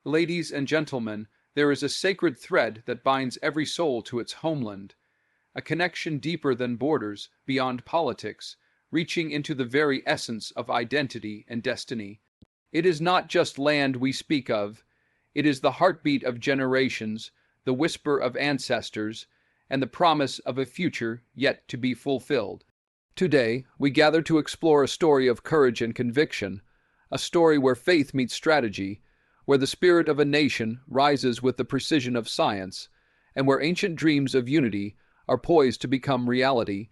Ladies and gentlemen, there is a sacred thread that binds every soul to its homeland, a connection deeper than borders, beyond politics, reaching into the very essence of identity and destiny. It is not just land we speak of, it is the heartbeat of generations, the whisper of ancestors, and the promise of a future yet to be fulfilled. Today, we gather to explore a story of courage and conviction, a story where faith meets strategy, where the spirit of a nation rises with the precision of science, and where ancient dreams of unity are poised to become reality.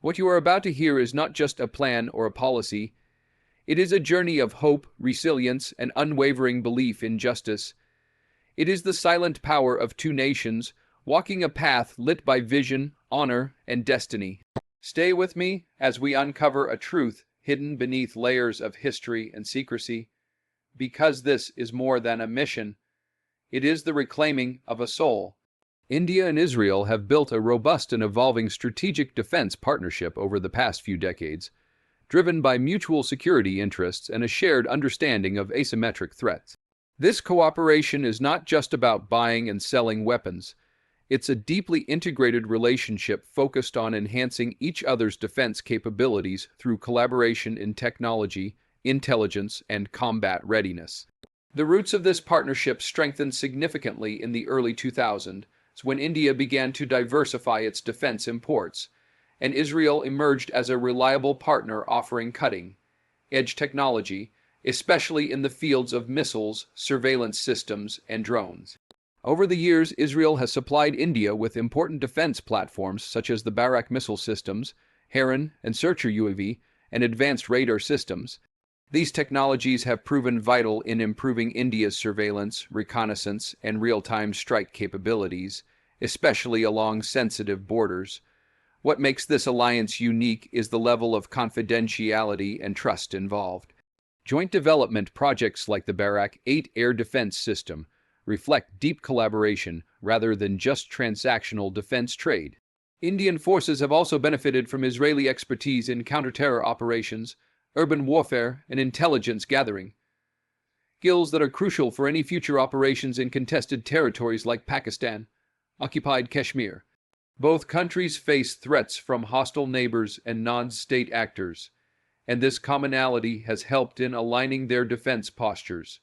What you are about to hear is not just a plan or a policy, it is a journey of hope, resilience, and unwavering belief in justice. It is the silent power of two nations walking a path lit by vision, honor, and destiny. Stay with me as we uncover a truth hidden beneath layers of history and secrecy. Because this is more than a mission, it is the reclaiming of a soul. India and Israel have built a robust and evolving strategic defense partnership over the past few decades, driven by mutual security interests and a shared understanding of asymmetric threats. This cooperation is not just about buying and selling weapons. It's a deeply integrated relationship focused on enhancing each other's defense capabilities through collaboration in technology, intelligence, and combat readiness. The roots of this partnership strengthened significantly in the early 2000s when India began to diversify its defense imports, and Israel emerged as a reliable partner offering cutting-edge technology, especially in the fields of missiles, surveillance systems, and drones. Over the years, Israel has supplied India with important defense platforms such as the Barak missile systems, Heron and Searcher UAV, and advanced radar systems. These technologies have proven vital in improving India's surveillance, reconnaissance, and real-time strike capabilities, especially along sensitive borders. What makes this alliance unique is the level of confidentiality and trust involved. Joint development projects like the Barak 8 air defense system reflect deep collaboration rather than just transactional defense trade. Indian forces have also benefited from Israeli expertise in counter-terror operations, urban warfare, and intelligence gathering, skills that are crucial for any future operations in contested territories like Pakistan-Occupied Kashmir. Both countries face threats from hostile neighbors and non-state actors, and this commonality has helped in aligning their defense postures.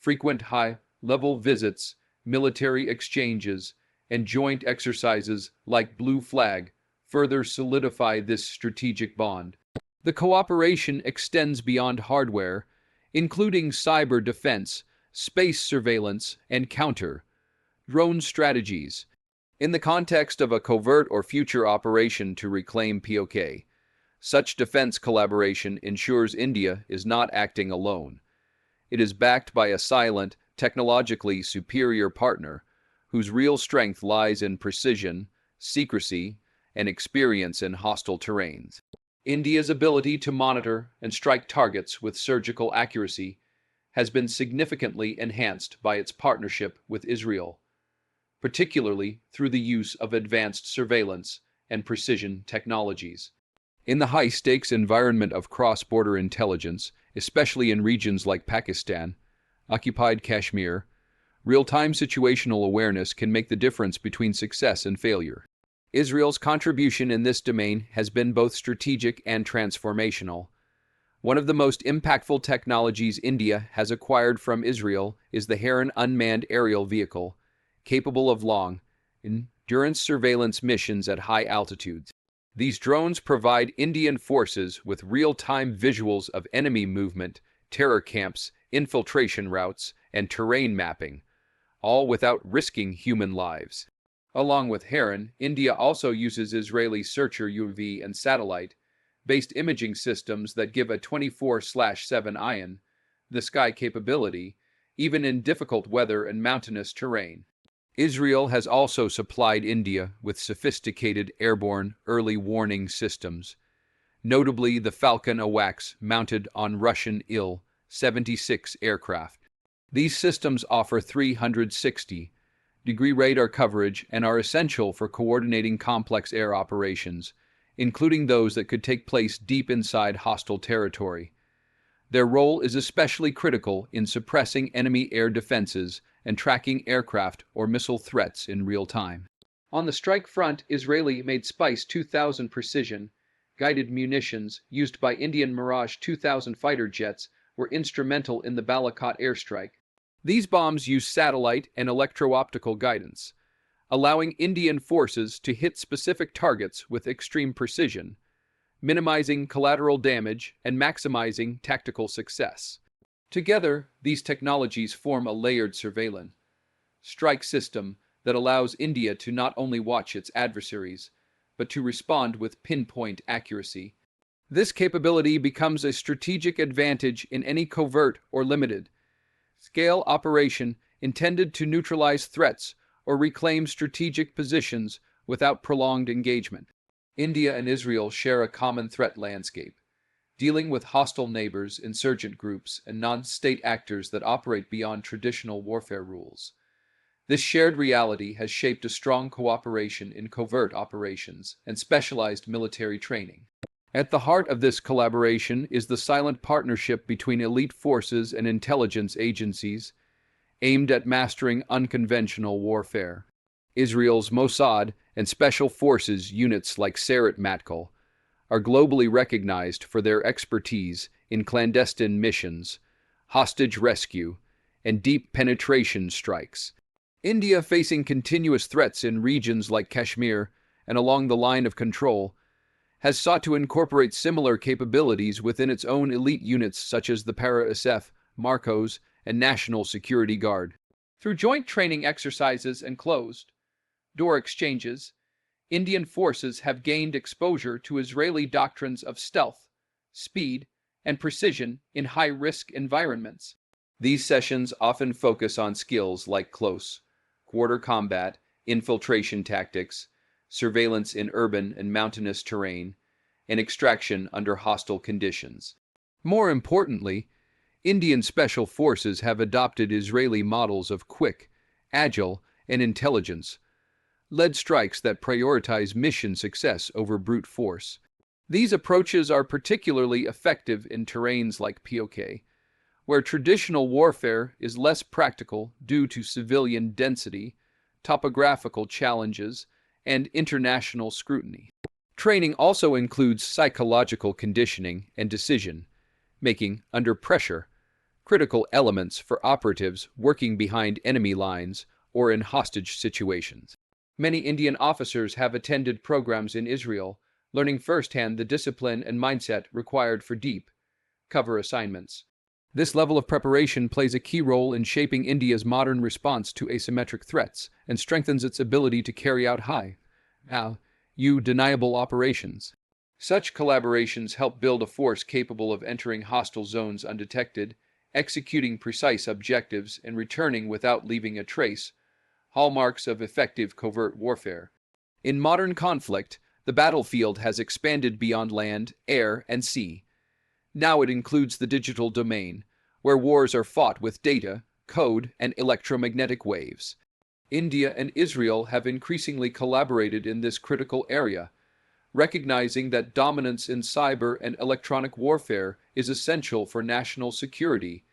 Frequent high-level visits, military exchanges, and joint exercises like Blue Flag further solidify this strategic bond. The cooperation extends beyond hardware, including cyber defense, space surveillance, and counter-drone strategies. In the context of a covert or future operation to reclaim POK, such defense collaboration ensures India is not acting alone. It is backed by a silent, technologically superior partner whose real strength lies in precision, secrecy, and experience in hostile terrains. India's ability to monitor and strike targets with surgical accuracy has been significantly enhanced by its partnership with Israel, particularly through the use of advanced surveillance and precision technologies. In the high-stakes environment of cross-border intelligence, especially in regions like Pakistan-Occupied Kashmir, real-time situational awareness can make the difference between success and failure. Israel's contribution in this domain has been both strategic and transformational. One of the most impactful technologies India has acquired from Israel is the Heron unmanned aerial vehicle, capable of long-endurance surveillance missions at high altitudes. These drones provide Indian forces with real-time visuals of enemy movement, terror camps, infiltration routes, and terrain mapping, all without risking human lives. Along with Heron, India also uses Israeli Searcher UAV and satellite-based imaging systems that give a 24/7 eye-in-the-sky capability, even in difficult weather and mountainous terrain. Israel has also supplied India with sophisticated airborne early warning systems, notably the Falcon AWACS mounted on Russian Il-76 aircraft. These systems offer 360-degree radar coverage and are essential for coordinating complex air operations, including those that could take place deep inside hostile territory. Their role is especially critical in suppressing enemy air defenses and tracking aircraft or missile threats in real time. On the strike front, Israeli-made Spice 2000 precision guided munitions used by Indian Mirage 2000 fighter jets were instrumental in the Balakot airstrike. These bombs use satellite and electro-optical guidance, allowing Indian forces to hit specific targets with extreme precision, minimizing collateral damage and maximizing tactical success. Together, these technologies form a layered surveillance strike system that allows India to not only watch its adversaries, but to respond with pinpoint accuracy. This capability becomes a strategic advantage in any covert or limited scale operation intended to neutralize threats or reclaim strategic positions without prolonged engagement. India and Israel share a common threat landscape, dealing with hostile neighbors, insurgent groups, and non-state actors that operate beyond traditional warfare rules. This shared reality has shaped a strong cooperation in covert operations and specialized military training. At the heart of this collaboration is the silent partnership between elite forces and intelligence agencies aimed at mastering unconventional warfare. Israel's Mossad and special forces units like Seret Matkal are globally recognized for their expertise in clandestine missions, hostage rescue, and deep penetration strikes. India, facing continuous threats in regions like Kashmir and along the line of control, has sought to incorporate similar capabilities within its own elite units such as the Para-SF, Marcos, and National Security Guard. Through joint training exercises and closed-door exchanges, Indian forces have gained exposure to Israeli doctrines of stealth, speed, and precision in high-risk environments. These sessions often focus on skills like close quarter combat, infiltration tactics, surveillance in urban and mountainous terrain, and extraction under hostile conditions. More importantly, Indian special forces have adopted Israeli models of quick, agile, and intelligence-led strikes that prioritize mission success over brute force. These approaches are particularly effective in terrains like POK, where traditional warfare is less practical due to civilian density, topographical challenges, and international scrutiny. Training also includes psychological conditioning and decision-making under pressure, critical elements for operatives working behind enemy lines or in hostage situations. Many Indian officers have attended programs in Israel, learning firsthand the discipline and mindset required for deep cover assignments. This level of preparation plays a key role in shaping India's modern response to asymmetric threats and strengthens its ability to carry out deniable operations. Such collaborations help build a force capable of entering hostile zones undetected, executing precise objectives, and returning without leaving a trace, hallmarks of effective covert warfare. In modern conflict, the battlefield has expanded beyond land, air, and sea. Now it includes the digital domain, where wars are fought with data, code, and electromagnetic waves. India and Israel have increasingly collaborated in this critical area, recognizing that dominance in cyber and electronic warfare is essential for national security,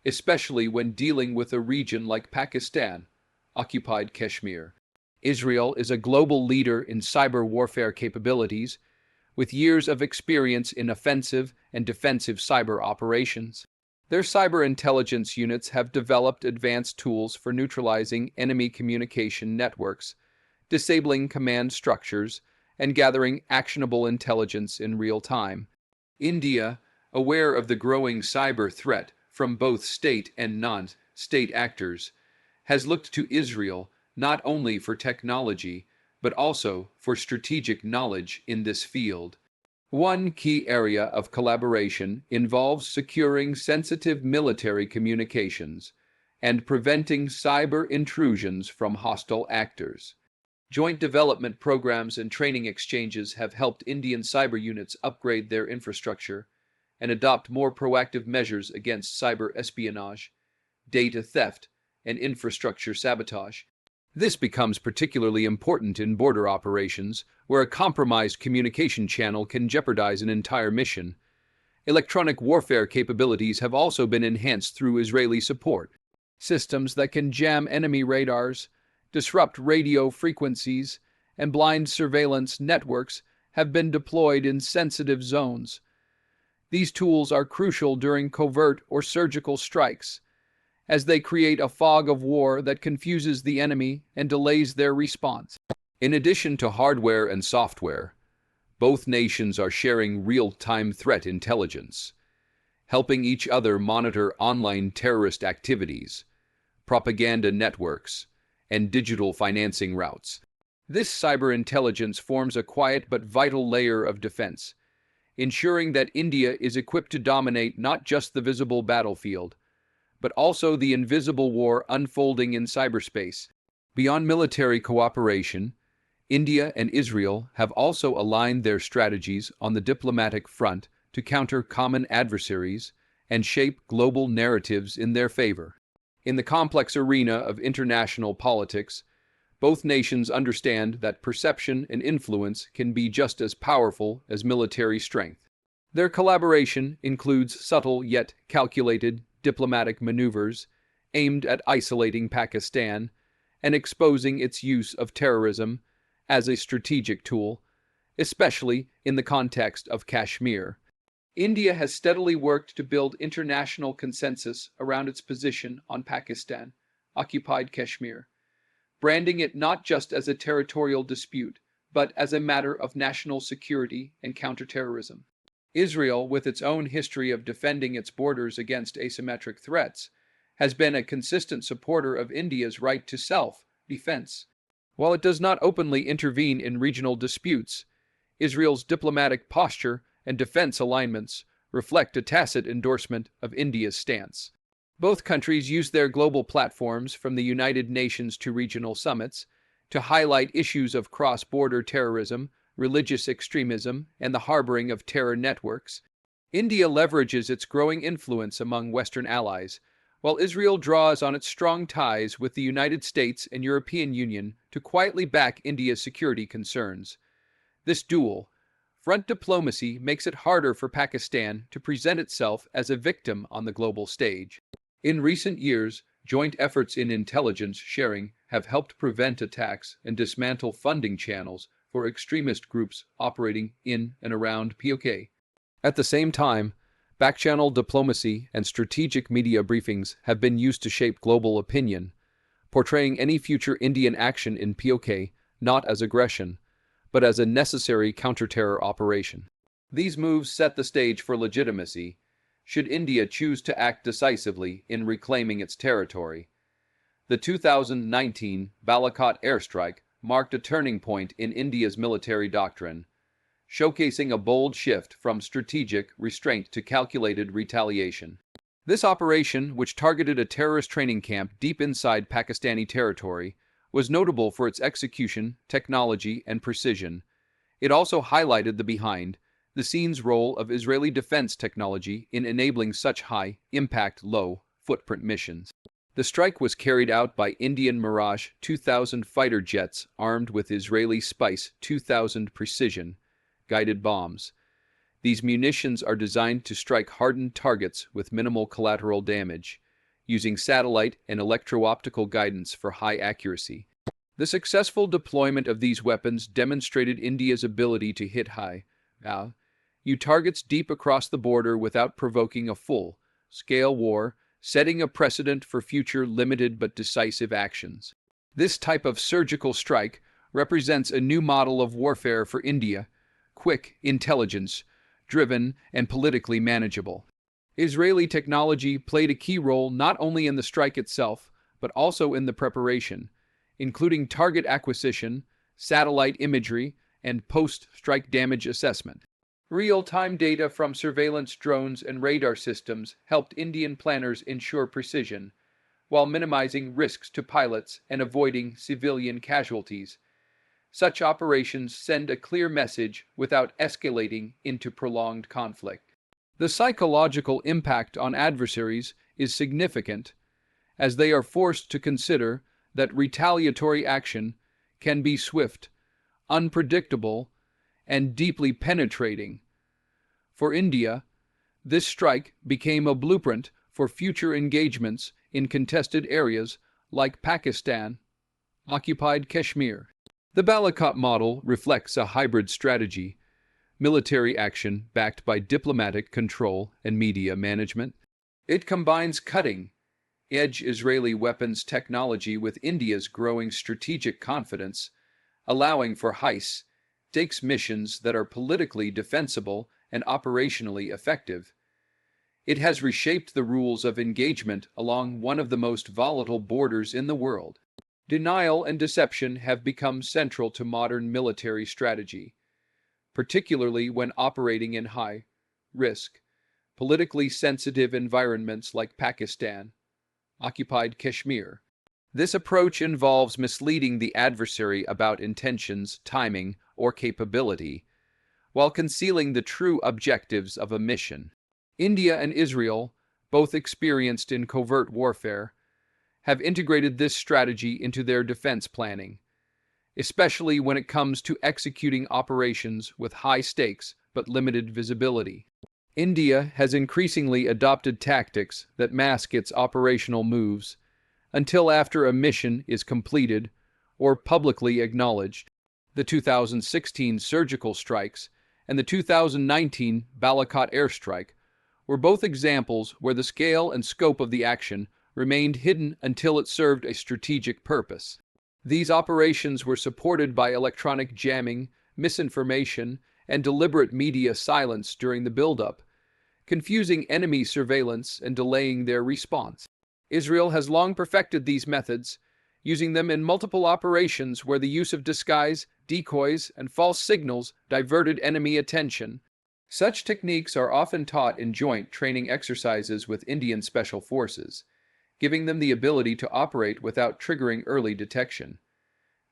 especially when dealing with a region like Pakistan-Occupied Kashmir. Israel is a global leader in cyber warfare capabilities, with years of experience in offensive and defensive cyber operations. Their cyber intelligence units have developed advanced tools for neutralizing enemy communication networks, disabling command structures, and gathering actionable intelligence in real time. India, aware of the growing cyber threat from both state and non-state actors, has looked to Israel not only for technology, but also for strategic knowledge in this field. One key area of collaboration involves securing sensitive military communications and preventing cyber intrusions from hostile actors. Joint development programs and training exchanges have helped Indian cyber units upgrade their infrastructure and adopt more proactive measures against cyber espionage, data theft, and infrastructure sabotage. This becomes particularly important in border operations, where a compromised communication channel can jeopardize an entire mission, Electronic warfare capabilities have also been enhanced through Israeli support. Systems that can jam enemy radars, disrupt radio frequencies, and blind surveillance networks have been deployed in sensitive zones. These tools are crucial during covert or surgical strikes, as they create a fog of war that confuses the enemy and delays their response. In addition to hardware and software, both nations are sharing real-time threat intelligence, helping each other monitor online terrorist activities, propaganda networks, and digital financing routes. This cyber intelligence forms a quiet but vital layer of defense, ensuring that India is equipped to dominate not just the visible battlefield, but also the invisible war unfolding in cyberspace. Beyond military cooperation, India and Israel have also aligned their strategies on the diplomatic front to counter common adversaries and shape global narratives in their favor. In the complex arena of international politics, both nations understand that perception and influence can be just as powerful as military strength. Their collaboration includes subtle yet calculated diplomatic maneuvers aimed at isolating Pakistan and exposing its use of terrorism as a strategic tool, especially in the context of Kashmir. India has steadily worked to build international consensus around its position on Pakistan-Occupied Kashmir, branding it not just as a territorial dispute, but as a matter of national security and counterterrorism. Israel, with its own history of defending its borders against asymmetric threats, has been a consistent supporter of India's right to self-defense. While it does not openly intervene in regional disputes, Israel's diplomatic posture and defense alignments reflect a tacit endorsement of India's stance. Both countries use their global platforms, from the United Nations to regional summits, to highlight issues of cross-border terrorism, religious extremism, and the harboring of terror networks. India leverages its growing influence among Western allies, while Israel draws on its strong ties with the United States and European Union to quietly back India's security concerns. This dual front diplomacy makes it harder for Pakistan to present itself as a victim on the global stage. In recent years, joint efforts in intelligence sharing have helped prevent attacks and dismantle funding channels for extremist groups operating in and around POK. At the same time, back-channel diplomacy and strategic media briefings have been used to shape global opinion, portraying any future Indian action in POK not as aggression, but as a necessary counter-terror operation. These moves set the stage for legitimacy, should India choose to act decisively in reclaiming its territory. The 2019 Balakot airstrike marked a turning point in India's military doctrine, showcasing a bold shift from strategic restraint to calculated retaliation. This operation, which targeted a terrorist training camp deep inside Pakistani territory, was notable for its execution, technology, and precision. It also highlighted the behind-the-scenes role of Israeli defense technology in enabling such high-impact, low-footprint missions. The strike was carried out by Indian Mirage 2000 fighter jets armed with Israeli Spice 2000 precision-guided bombs. These munitions are designed to strike hardened targets with minimal collateral damage, using satellite and electro-optical guidance for high accuracy. The successful deployment of these weapons demonstrated India's ability to hit high-value targets deep across the border without provoking a full-scale war, setting a precedent for future limited but decisive actions. This type of surgical strike represents a new model of warfare for India: quick, intelligence-driven, and politically manageable. Israeli technology played a key role not only in the strike itself, but also in the preparation, including target acquisition, satellite imagery, and post-strike damage assessment. Real-time data from surveillance drones and radar systems helped Indian planners ensure precision, while minimizing risks to pilots and avoiding civilian casualties. Such operations send a clear message without escalating into prolonged conflict. The psychological impact on adversaries is significant, as they are forced to consider that retaliatory action can be swift, unpredictable, and deeply penetrating. For India, This strike became a blueprint for future engagements in contested areas like Pakistan-Occupied Kashmir. The Balakot model reflects a hybrid strategy: military action backed by diplomatic control and media management. It combines cutting-edge Israeli weapons technology with India's growing strategic confidence, allowing for high-stakes missions that are politically defensible and operationally effective. It has reshaped the rules of engagement along one of the most volatile borders in the world. Denial and deception have become central to modern military strategy, particularly when operating in high-risk, politically sensitive environments like Pakistan-Occupied Kashmir. This approach involves misleading the adversary about intentions, timing, or capability, while concealing the true objectives of a mission. India and Israel, both experienced in covert warfare, have integrated this strategy into their defense planning, especially when it comes to executing operations with high stakes but limited visibility. India has increasingly adopted tactics that mask its operational moves until after a mission is completed or publicly acknowledged. The 2016 surgical strikes and the 2019 Balakot airstrike were both examples where the scale and scope of the action remained hidden until it served a strategic purpose. These operations were supported by electronic jamming, misinformation, and deliberate media silence during the buildup, confusing enemy surveillance and delaying their response. Israel has long perfected these methods, using them in multiple operations where the use of disguise, decoys, and false signals diverted enemy attention. Such techniques are often taught in joint training exercises with Indian Special Forces, giving them the ability to operate without triggering early detection.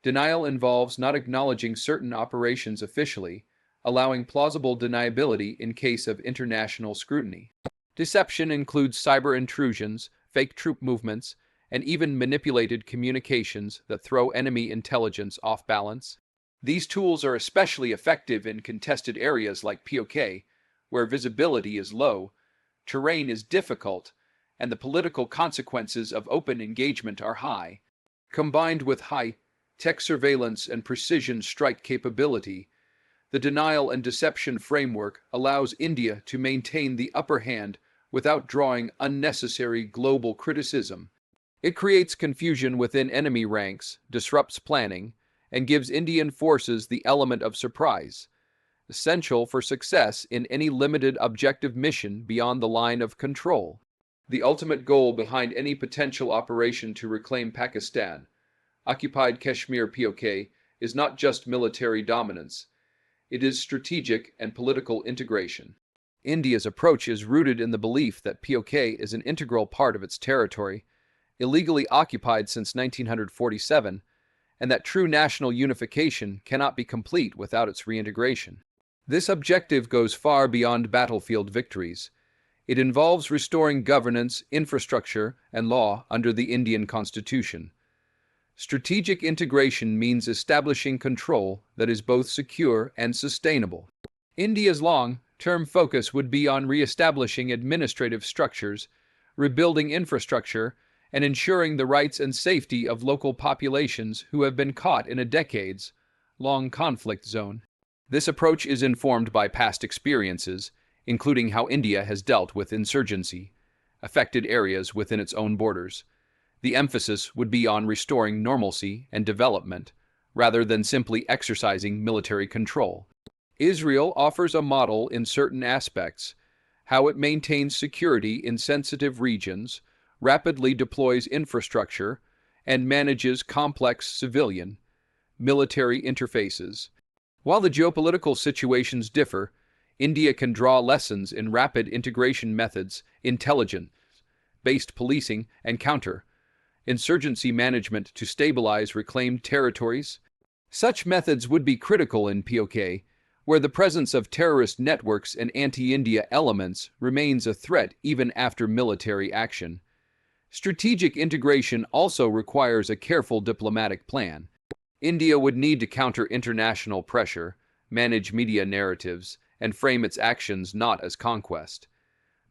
Denial involves not acknowledging certain operations officially, allowing plausible deniability in case of international scrutiny. Deception includes cyber intrusions, fake troop movements, and even manipulated communications that throw enemy intelligence off balance. These tools are especially effective in contested areas like POK, where visibility is low, terrain is difficult, and the political consequences of open engagement are high. Combined with high-tech surveillance and precision strike capability, the denial and deception framework allows India to maintain the upper hand without drawing unnecessary global criticism. It creates confusion within enemy ranks, disrupts planning, and gives Indian forces the element of surprise, essential for success in any limited objective mission beyond the line of control. The ultimate goal behind any potential operation to reclaim Pakistan, occupied Kashmir POK, is not just military dominance. It is strategic and political integration. India's approach is rooted in the belief that POK is an integral part of its territory, illegally occupied since 1947, and that true national unification cannot be complete without its reintegration. This objective goes far beyond battlefield victories. It involves restoring governance, infrastructure, and law under the Indian Constitution. Strategic integration means establishing control that is both secure and sustainable. India's long-term focus would be on re-establishing administrative structures, rebuilding infrastructure, and ensuring the rights and safety of local populations who have been caught in a decades-long conflict zone. This approach is informed by past experiences, including how India has dealt with insurgency-affected areas within its own borders. The emphasis would be on restoring normalcy and development, rather than simply exercising military control. Israel offers a model in certain aspects: how it maintains security in sensitive regions, rapidly deploys infrastructure, and manages complex civilian military interfaces. While the geopolitical situations differ, India can draw lessons in rapid integration methods, intelligence-based policing, and counter-insurgency management to stabilize reclaimed territories. Such methods would be critical in POK, where the presence of terrorist networks and anti-India elements remains a threat even after military action. Strategic integration also requires a careful diplomatic plan. India would need to counter international pressure, manage media narratives, and frame its actions not as conquest,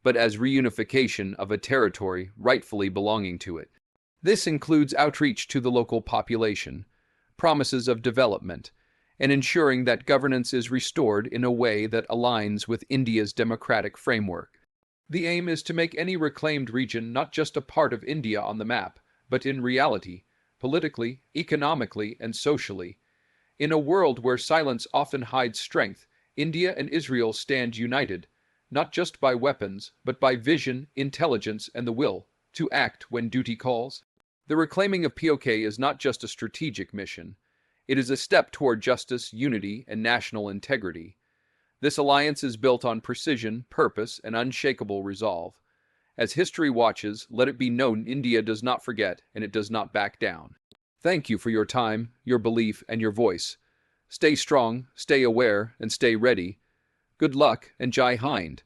but as reunification of a territory rightfully belonging to it. This includes outreach to the local population, promises of development, and ensuring that governance is restored in a way that aligns with India's democratic framework. The aim is to make any reclaimed region not just a part of India on the map, but in reality, politically, economically, and socially. In a world where silence often hides strength, India and Israel stand united, not just by weapons, but by vision, intelligence, and the will to act when duty calls. The reclaiming of POK is not just a strategic mission. It is a step toward justice, unity, and national integrity. This alliance is built on precision, purpose, and unshakable resolve. As history watches, let it be known India does not forget and it does not back down. Thank you for your time, your belief, and your voice. Stay strong, stay aware, and stay ready. Good luck and Jai Hind.